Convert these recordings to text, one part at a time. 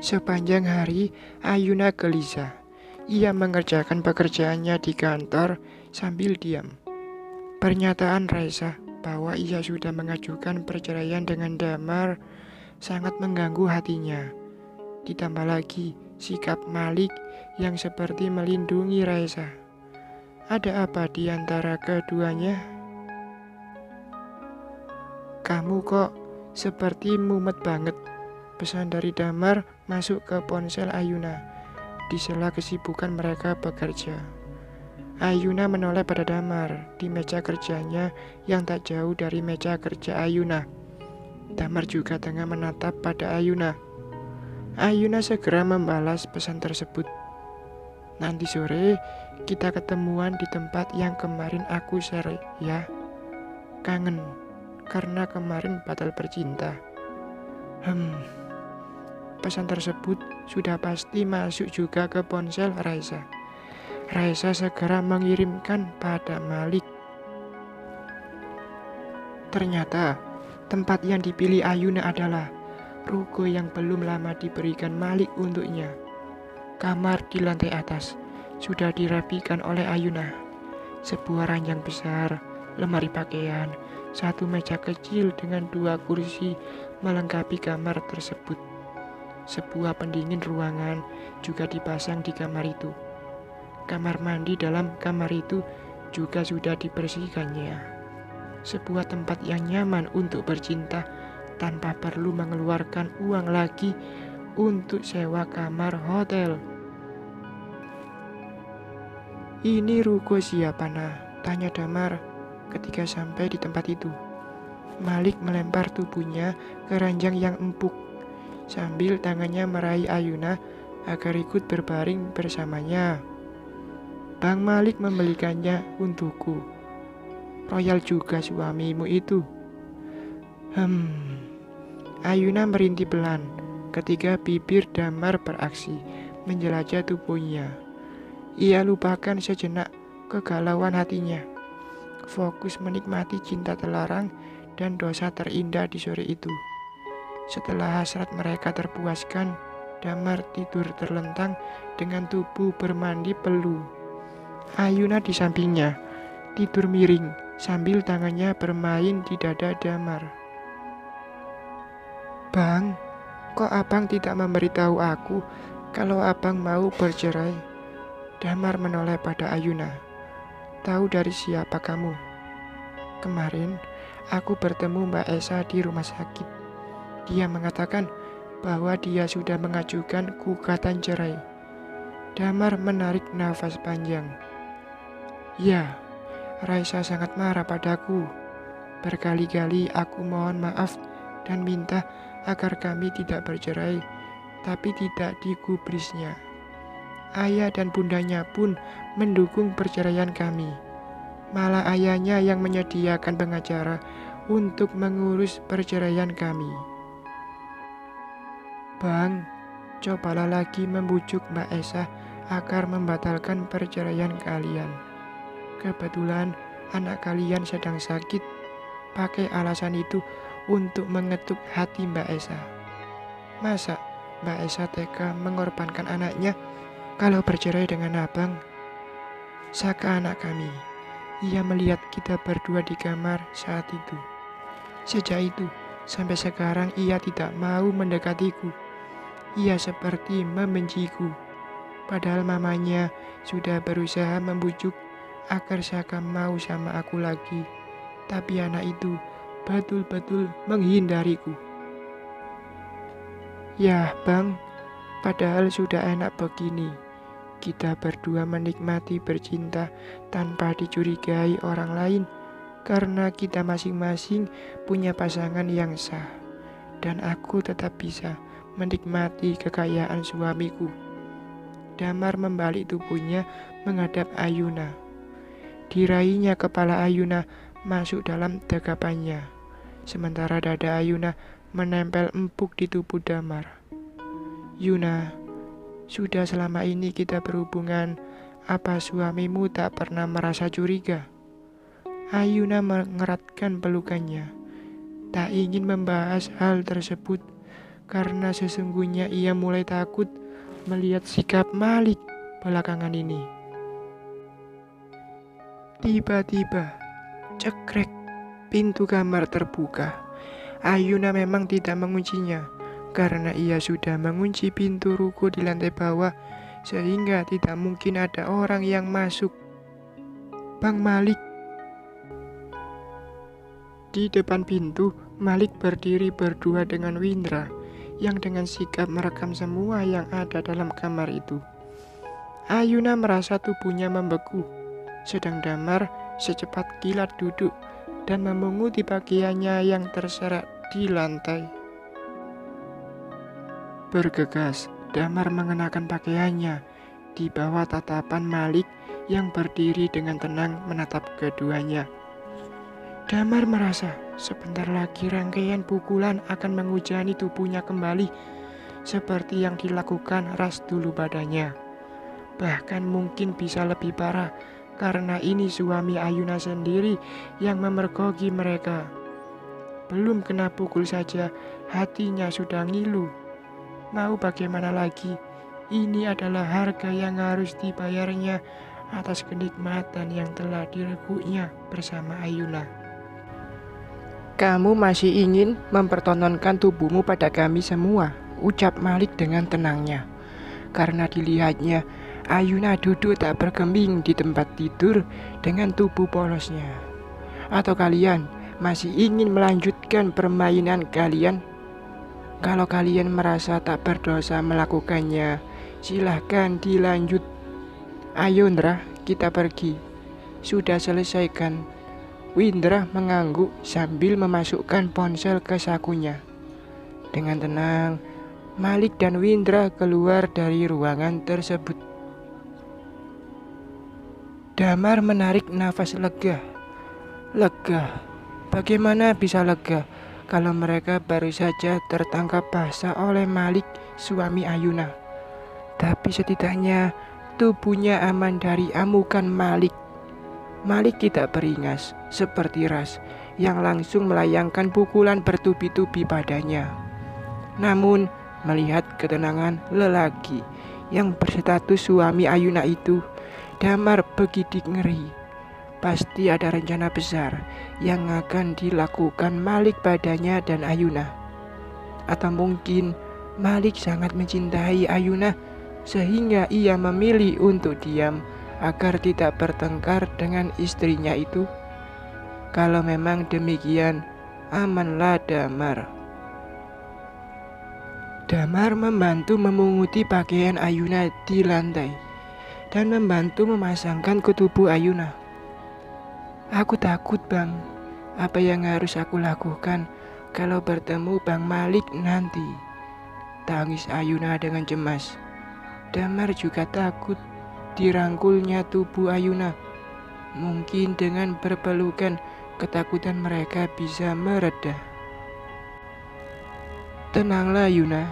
Sepanjang hari, Ayuna gelisah. Ia mengerjakan pekerjaannya di kantor sambil diam. Pernyataan Raisa bahwa ia sudah mengajukan perceraian dengan Damar sangat mengganggu hatinya. Ditambah lagi sikap Malik yang seperti melindungi Raisa. Ada apa di antara keduanya? Kamu kok seperti mumet banget. Pesan dari Damar masuk ke ponsel Ayuna di sela kesibukan mereka bekerja. Ayuna menoleh pada Damar di meja kerjanya yang tak jauh dari meja kerja Ayuna. Damar juga tengah menatap pada Ayuna. Ayuna segera membalas pesan tersebut. Nanti sore kita ketemuan di tempat yang kemarin aku share ya. Kangen karena kemarin batal bercinta. Pesan tersebut sudah pasti masuk juga ke ponsel Raisa. Raisa segera mengirimkan pada Malik. Ternyata tempat yang dipilih Ayuna adalah ruko yang belum lama diberikan Malik untuknya. Kamar di lantai atas sudah dirapikan oleh Ayuna. Sebuah ranjang besar, lemari pakaian, satu meja kecil dengan 2 kursi melengkapi kamar tersebut. Sebuah pendingin ruangan juga dipasang di kamar itu. Kamar mandi dalam kamar itu juga sudah dibersihkannya. Sebuah tempat yang nyaman untuk bercinta tanpa perlu mengeluarkan uang lagi untuk sewa kamar hotel. Ini ruko siapa nah? Tanya Damar ketika sampai di tempat itu. Malik melempar tubuhnya ke ranjang yang empuk sambil tangannya meraih Ayuna agar ikut berbaring bersamanya. Bang Malik membelikannya untukku. Royal juga suamimu itu. Ayuna merintih pelan ketika bibir Damar beraksi menjelajah tubuhnya. Ia lupakan sejenak kegalauan hatinya. Fokus menikmati cinta terlarang dan dosa terindah di sore itu. Setelah hasrat mereka terpuaskan, Damar tidur terlentang dengan tubuh bermandi peluh. Ayuna di sampingnya, tidur miring sambil tangannya bermain di dada Damar. Bang, kok abang tidak memberitahu aku kalau abang mau bercerai? Damar menoleh pada Ayuna. Tahu dari siapa kamu? Kemarin aku bertemu Mbak Esa di rumah sakit. Dia mengatakan bahwa dia sudah mengajukan gugatan cerai. Damar menarik nafas panjang. Ya, Raisa sangat marah padaku. Berkali-kali aku mohon maaf dan minta agar kami tidak bercerai, tapi tidak digubrisnya. Ayah dan bundanya pun mendukung perceraian kami. Malah ayahnya yang menyediakan pengacara untuk mengurus perceraian kami. Bang, cobalah lagi membujuk Mbak Esa agar membatalkan perceraian kalian. Kebetulan anak kalian sedang sakit. Pakai alasan itu untuk mengetuk hati Mbak Esa. Masa Mbak Esa tega mengorbankan anaknya kalau bercerai dengan abang? Saka anak kami. Ia melihat kita berdua di kamar saat itu. Sejak itu sampai sekarang ia tidak mau mendekatiku. Ia seperti membenciku. Padahal mamanya sudah berusaha membujuk agar Saka mau sama aku lagi. Tapi anak itu betul-betul menghindariku. Ya bang, padahal sudah enak begini. Kita berdua menikmati bercinta tanpa dicurigai orang lain. Karena kita masing-masing punya pasangan yang sah. Dan aku tetap bisa menikmati kekayaan suamiku. Damar membalik tubuhnya menghadap Ayuna. Diraihnya kepala Ayuna masuk dalam dekapannya, sementara dada Ayuna menempel empuk di tubuh Damar. Yuna, sudah selama ini kita berhubungan, apa suamimu tak pernah merasa curiga? Ayuna mengeratkan pelukannya. Tak ingin membahas hal tersebut karena sesungguhnya ia mulai takut melihat sikap Malik belakangan ini. Tiba-tiba, cekrek, pintu kamar terbuka. Ayuna memang tidak menguncinya, karena ia sudah mengunci pintu ruko di lantai bawah, sehingga tidak mungkin ada orang yang masuk. Bang Malik. Di depan pintu, Malik berdiri berdua dengan Windra, yang dengan sigap merekam semua yang ada dalam kamar itu. Ayuna merasa tubuhnya membeku, sedang Damar secepat kilat duduk dan memunguti pakaiannya yang terserak di lantai. Bergegas, Damar mengenakan pakaiannya di bawah tatapan Malik yang berdiri dengan tenang menatap keduanya. Damar merasa sebentar lagi rangkaian pukulan akan menghujani tubuhnya kembali, seperti yang dilakukan Ras dulu padanya. Bahkan mungkin bisa lebih parah, karena ini suami Ayuna sendiri yang memergoki mereka. Belum kena pukul saja, hatinya sudah ngilu. Mau bagaimana lagi? Ini adalah harga yang harus dibayarnya atas kenikmatan yang telah direguknya bersama Ayuna. Kamu masih ingin mempertontonkan tubuhmu pada kami semua, ucap Malik dengan tenangnya. Karena dilihatnya, Ayuna duduk tak bergeming di tempat tidur dengan tubuh polosnya. Atau kalian masih ingin melanjutkan permainan kalian? Kalau kalian merasa tak berdosa melakukannya, silahkan dilanjut. Ayo Ndra, kita pergi. Sudah selesaikan. Windra mengangguk sambil memasukkan ponsel ke sakunya. Dengan tenang, Malik dan Windra keluar dari ruangan tersebut. Damar menarik nafas lega. Lega? Bagaimana bisa lega kalau mereka baru saja tertangkap basah oleh Malik, suami Ayuna? Tapi setidaknya tubuhnya aman dari amukan Malik. Malik tidak beringas seperti Ras yang langsung melayangkan pukulan bertubi-tubi padanya. Namun melihat ketenangan lelaki yang berstatus suami Ayuna itu, Damar begitu ngeri. Pasti ada rencana besar yang akan dilakukan Malik padanya dan Ayuna. Atau mungkin Malik sangat mencintai Ayuna sehingga ia memilih untuk diam agar tidak bertengkar dengan istrinya itu. Kalau memang demikian, amanlah Damar. Damar membantu memunguti pakaian Ayuna di lantai dan membantu memasangkan ke tubuh Ayuna. Aku takut bang, apa yang harus aku lakukan kalau bertemu Bang Malik nanti? Tangis Ayuna dengan cemas. Damar juga takut dirangkulnya tubuh Ayuna. Mungkin dengan berpelukan, ketakutan mereka bisa mereda. Tenanglah Yuna,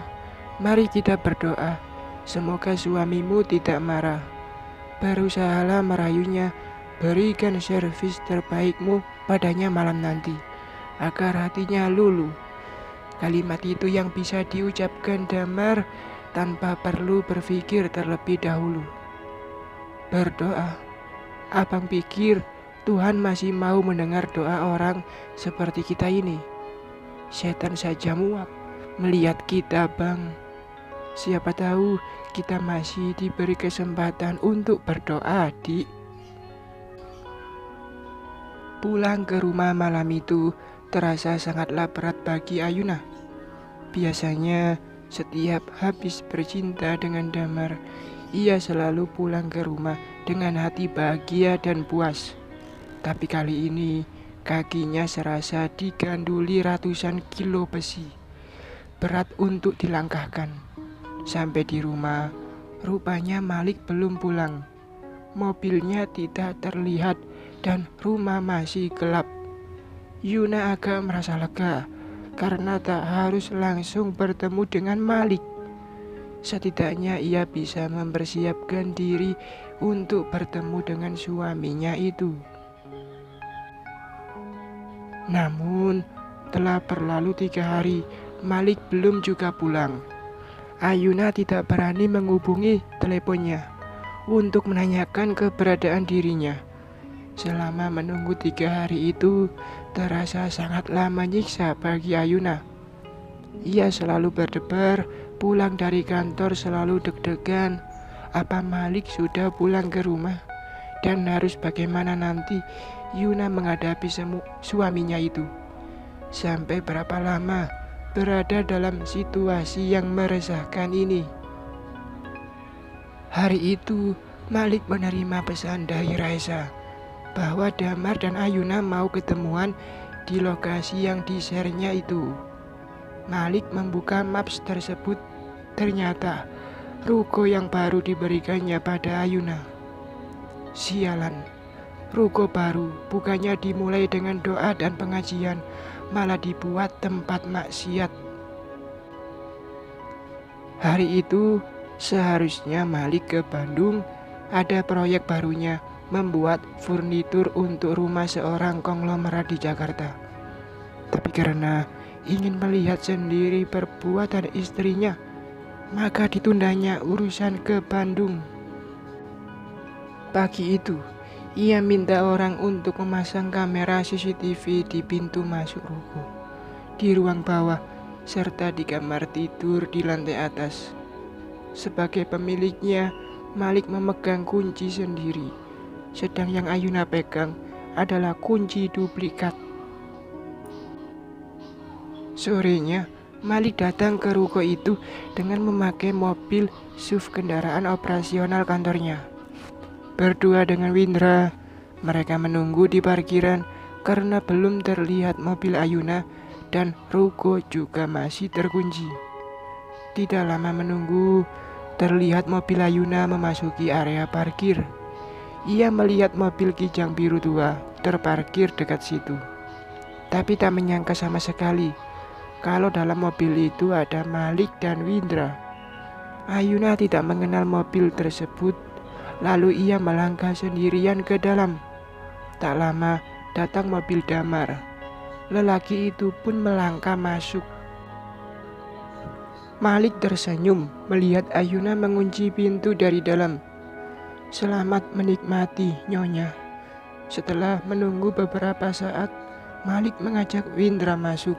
mari kita berdoa. Semoga suamimu tidak marah. Berusahalah merayunya, berikan servis terbaikmu padanya malam nanti, agar hatinya luluh. Kalimat itu yang bisa diucapkan Damar tanpa perlu berpikir terlebih dahulu. Berdoa, abang pikir Tuhan masih mau mendengar doa orang seperti kita ini? Setan saja muak melihat kita bang. Siapa tahu kita masih diberi kesempatan untuk berdoa, Dik. Pulang ke rumah malam itu terasa sangatlah berat bagi Ayuna. Biasanya setiap habis bercinta dengan Damar, ia selalu pulang ke rumah dengan hati bahagia dan puas. Tapi kali ini kakinya serasa diganduli ratusan kilo besi, berat untuk dilangkahkan. Sampai di rumah, rupanya Malik belum pulang. Mobilnya tidak terlihat dan rumah masih gelap. Yuna agak merasa lega karena tak harus langsung bertemu dengan Malik. Setidaknya ia bisa mempersiapkan diri untuk bertemu dengan suaminya itu. Namun telah berlalu 3 hari, Malik belum juga pulang. Ayuna tidak berani menghubungi teleponnya untuk menanyakan keberadaan dirinya. Selama menunggu 3 hari itu terasa sangatlah menyiksa bagi Ayuna. Ia selalu berdebar, pulang dari kantor selalu deg-degan. Apa Malik sudah pulang ke rumah? Dan harus bagaimana nanti Yuna menghadapi suaminya itu? Sampai berapa lama berada dalam situasi yang meresahkan ini? Hari itu Malik menerima pesan dari Raisa bahwa Damar dan Ayuna mau ketemuan di lokasi yang di-share-nya itu. Malik membuka maps tersebut. Ternyata ruko yang baru diberikannya pada Ayuna. Sialan, ruko baru bukannya dimulai dengan doa dan pengajian, malah dibuat tempat maksiat. Hari itu seharusnya Malik ke Bandung, ada proyek barunya membuat furnitur untuk rumah seorang konglomerat di Jakarta. Tapi karena ingin melihat sendiri perbuatan istrinya, maka ditundanya urusan ke Bandung. Pagi itu, ia minta orang untuk memasang kamera CCTV di pintu masuk ruko, di ruang bawah, serta di kamar tidur di lantai atas. Sebagai pemiliknya, Malik memegang kunci sendiri, sedang yang Ayuna pegang adalah kunci duplikat. Sorenya, Malik datang ke ruko itu dengan memakai mobil SUV kendaraan operasional kantornya. Berdua dengan Windra, mereka menunggu di parkiran karena belum terlihat mobil Ayuna dan ruko juga masih terkunci. Tidak lama menunggu, terlihat mobil Ayuna memasuki area parkir. Ia melihat mobil Kijang biru tua terparkir dekat situ, tapi tak menyangka sama sekali kalau dalam mobil itu ada Malik dan Windra. Ayuna tidak mengenal mobil tersebut, lalu ia melangkah sendirian ke dalam. Tak lama datang mobil Damar. Lelaki itu pun melangkah masuk. Malik tersenyum melihat Ayuna mengunci pintu dari dalam. "Selamat menikmati, Nyonya." Setelah menunggu beberapa saat, Malik mengajak Windra masuk.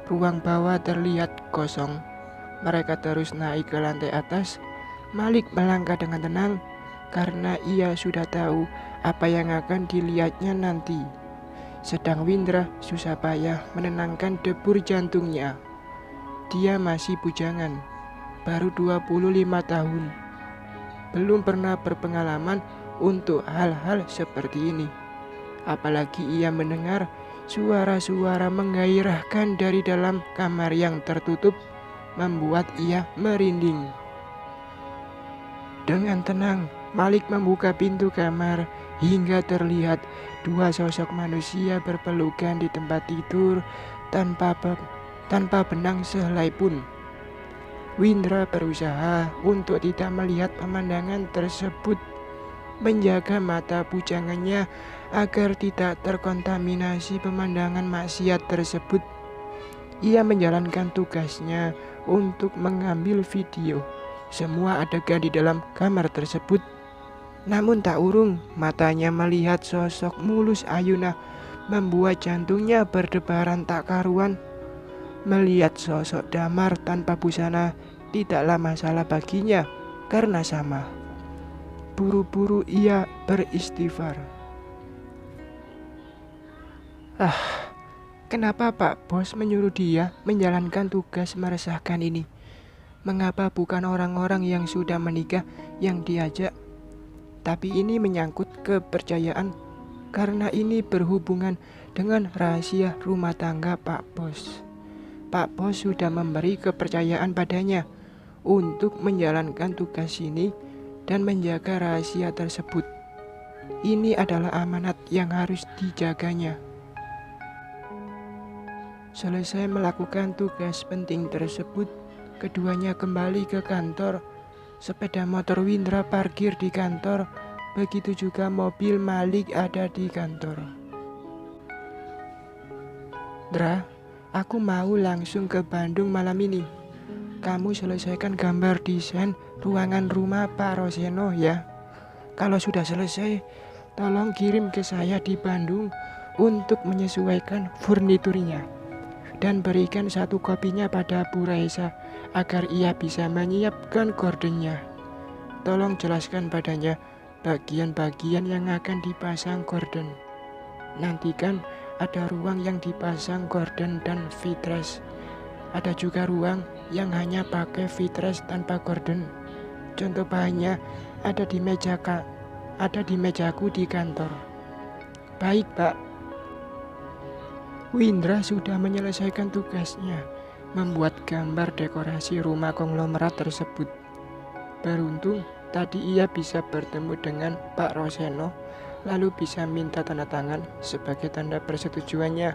Ruang bawah terlihat kosong. Mereka terus naik ke lantai atas. Malik melangkah dengan tenang karena ia sudah tahu apa yang akan dilihatnya nanti. Sedang Windra susah payah menenangkan debur jantungnya. Dia masih bujangan, baru 25 tahun. Belum pernah berpengalaman untuk hal-hal seperti ini. Apalagi ia mendengar suara-suara menggairahkan dari dalam kamar yang tertutup, membuat ia merinding. Dengan tenang, Malik membuka pintu kamar hingga terlihat 2 sosok manusia berpelukan di tempat tidur tanpa benang sehelai pun. Windra berusaha untuk tidak melihat pemandangan tersebut, menjaga mata bujangannya agar tidak terkontaminasi pemandangan maksiat tersebut. Ia menjalankan tugasnya untuk mengambil video semua adegan di dalam kamar tersebut. Namun tak urung matanya melihat sosok mulus Ayuna membuat jantungnya berdebaran tak karuan. Melihat sosok Damar tanpa busana tidaklah masalah baginya karena sama. Buru-buru ia beristighfar. Kenapa Pak Bos menyuruh dia menjalankan tugas meresahkan ini? Mengapa bukan orang-orang yang sudah menikah yang diajak? Tapi ini menyangkut kepercayaan, karena ini berhubungan dengan rahasia rumah tangga Pak Bos. Pak Bos sudah memberi kepercayaan padanya untuk menjalankan tugas ini dan menjaga rahasia tersebut. Ini adalah amanat yang harus dijaganya. Selesai melakukan tugas penting tersebut, keduanya kembali ke kantor. Sepeda motor Windra parkir di kantor, begitu juga mobil Malik ada di kantor. "Dra, Aku mau langsung ke Bandung malam ini. Kamu selesaikan gambar desain ruangan rumah Pak Roseno ya. Kalau sudah selesai, tolong kirim ke saya di Bandung untuk menyesuaikan furniturnya. Dan berikan satu kopinya pada Bu Raisa agar ia bisa menyiapkan gordennya. Tolong jelaskan padanya bagian-bagian yang akan dipasang gorden. Nantikan ada ruang yang dipasang gorden dan fitres. Ada juga ruang yang hanya pakai fitres tanpa gorden. Contoh bahannya ada di mejaku di kantor. Baik, Pak. Windra sudah menyelesaikan tugasnya, membuat gambar dekorasi rumah konglomerat tersebut. Beruntung tadi ia bisa bertemu dengan Pak Roseno, lalu bisa minta tanda tangan sebagai tanda persetujuannya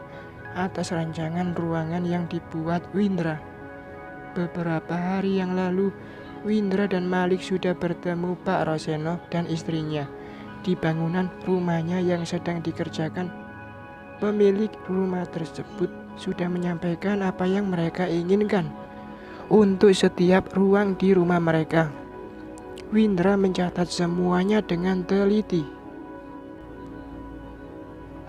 atas rancangan ruangan yang dibuat Windra. Beberapa hari yang lalu, Windra dan Malik sudah bertemu Pak Roseno dan istrinya di bangunan rumahnya yang sedang dikerjakan. Pemilik rumah tersebut sudah menyampaikan apa yang mereka inginkan untuk setiap ruang di rumah mereka. Windra mencatat semuanya dengan teliti.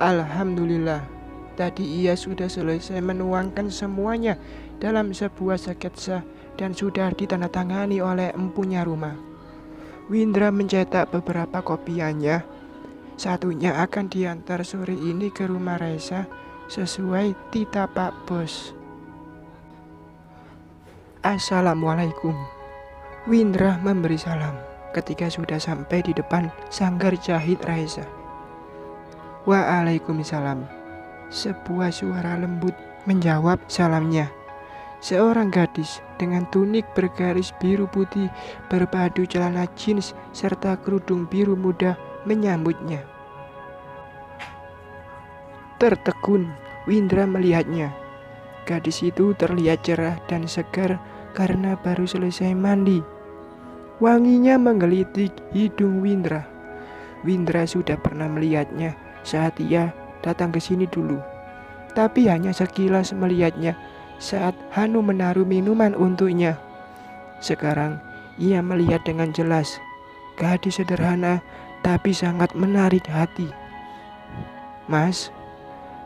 Alhamdulillah, tadi ia sudah selesai menuangkan semuanya dalam sebuah sketsa dan sudah ditandatangani oleh empunya rumah. Windra mencetak beberapa kopiannya. Satunya akan diantar sore ini ke rumah Raisa sesuai tita Pak Bos. Assalamualaikum. Windra memberi salam ketika sudah sampai di depan sanggar jahit Raisa. Waalaikumsalam. Sebuah suara lembut menjawab salamnya. Seorang gadis dengan tunik bergaris biru putih berpadu celana jeans serta kerudung biru muda menyambutnya. Tertegun, Windra melihatnya. Gadis itu terlihat cerah dan segar karena baru selesai mandi. Wanginya menggelitik hidung Windra. Windra sudah pernah melihatnya saat ia datang ke sini dulu, tapi hanya sekilas melihatnya saat Hanu menaruh minuman untuknya. Sekarang ia melihat dengan jelas. Gadis sederhana tapi sangat menarik hati. Mas,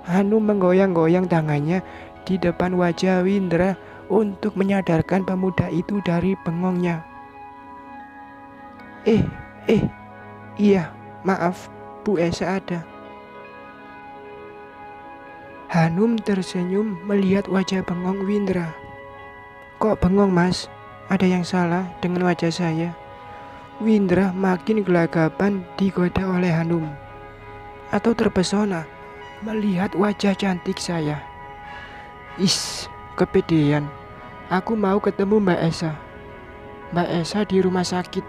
Hanu menggoyang-goyang tangannya di depan wajah Windra untuk menyadarkan pemuda itu dari bengongnya. Iya, maaf, Bu Esa ada. Hanum tersenyum melihat wajah bengong Windra. Kok bengong, Mas? Ada yang salah dengan wajah saya? Windra makin gelagapan digoda oleh Hanum. Atau terpesona melihat wajah cantik saya? Kepedean. Aku mau ketemu Mbak Esa. Mbak Esa di rumah sakit.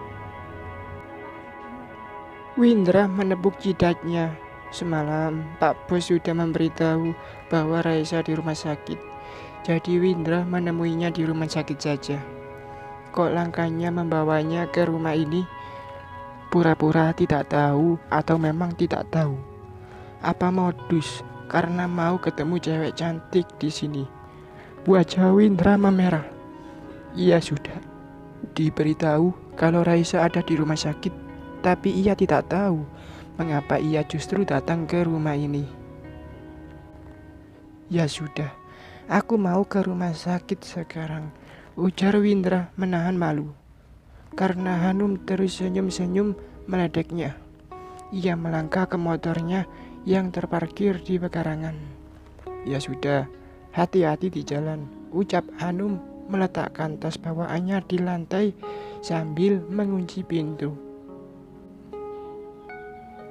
Windra menepuk jidatnya. Semalam Pak Bos sudah memberitahu bahwa Raisa di rumah sakit. Jadi Windra menemuinya di rumah sakit saja. Kok langkahnya membawanya ke rumah ini? Pura-pura tidak tahu atau memang tidak tahu? Apa modus karena mau ketemu cewek cantik di sini? Wajah Windra memerah. Ia sudah diberitahu kalau Raisa ada di rumah sakit, tapi ia tidak tahu mengapa ia justru datang ke rumah ini. Ya sudah, aku mau ke rumah sakit sekarang, ujar Windra menahan malu. Karena Hanum terus senyum-senyum meledeknya. Ia melangkah ke motornya yang terparkir di pekarangan. Ya sudah, hati-hati di jalan, ucap Hanum meletakkan tas bawaannya di lantai sambil mengunci pintu.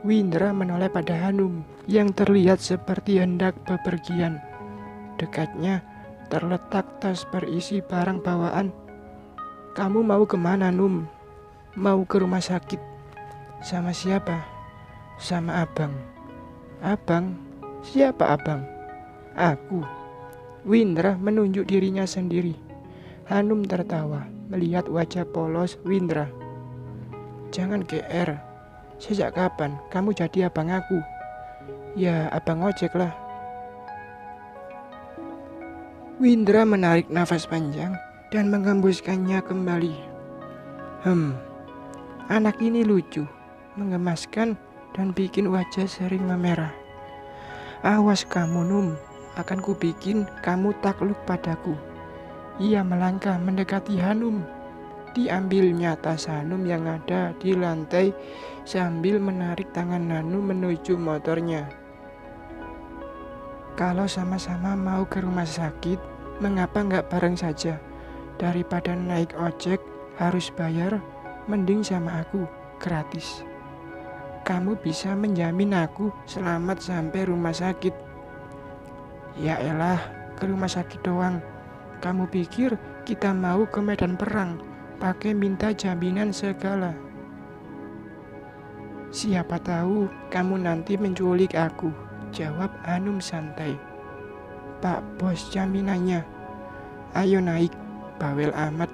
Windra menoleh pada Hanum yang terlihat seperti hendak bepergian. Dekatnya terletak tas berisi barang bawaan. Kamu mau kemana, Num? Mau ke rumah sakit. Sama siapa? Sama abang. Abang? Siapa abang? Aku. Windra menunjuk dirinya sendiri. Hanum tertawa melihat wajah polos Windra. Jangan GR. Sejak kapan kamu jadi abang aku? Ya abang ojek lah. Windra menarik nafas panjang dan mengembuskannya kembali. Anak ini lucu, menggemaskan, dan bikin wajah sering memerah. Awas kamu, Num, akan kubikin kamu takluk padaku. Ia melangkah mendekati Hanum. Diambilnya tas Hanum yang ada di lantai sambil menarik tangan Hanum menuju motornya. Kalau sama-sama mau ke rumah sakit, mengapa nggak bareng saja? Daripada naik ojek harus bayar, mending sama aku, gratis. Kamu bisa menjamin aku selamat sampai rumah sakit. Ya elah, ke rumah sakit doang. Kamu pikir kita mau ke medan perang, pakai minta jaminan segala? Siapa tahu kamu nanti menculik aku, jawab Hanum santai. Pak Bos jaminannya. Ayo naik, bawel amat.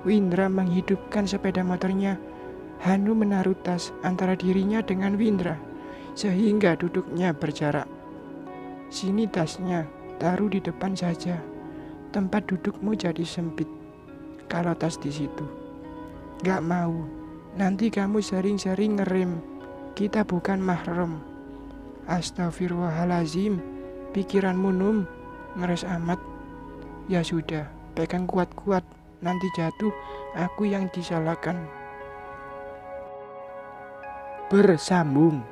Windra menghidupkan sepeda motornya. Hanum menaruh tas antara dirinya dengan Windra, sehingga duduknya berjarak. Sini tasnya, taruh di depan saja. Tempat dudukmu jadi sempit kalau tas di situ. Gak mau, nanti kamu sering-sering ngerem. Kita bukan mahram. Astagfirullahalazim, pikiranmu Num, ngeres amat. Ya sudah, pegang kuat-kuat, nanti jatuh, aku yang disalahkan. Bersambung.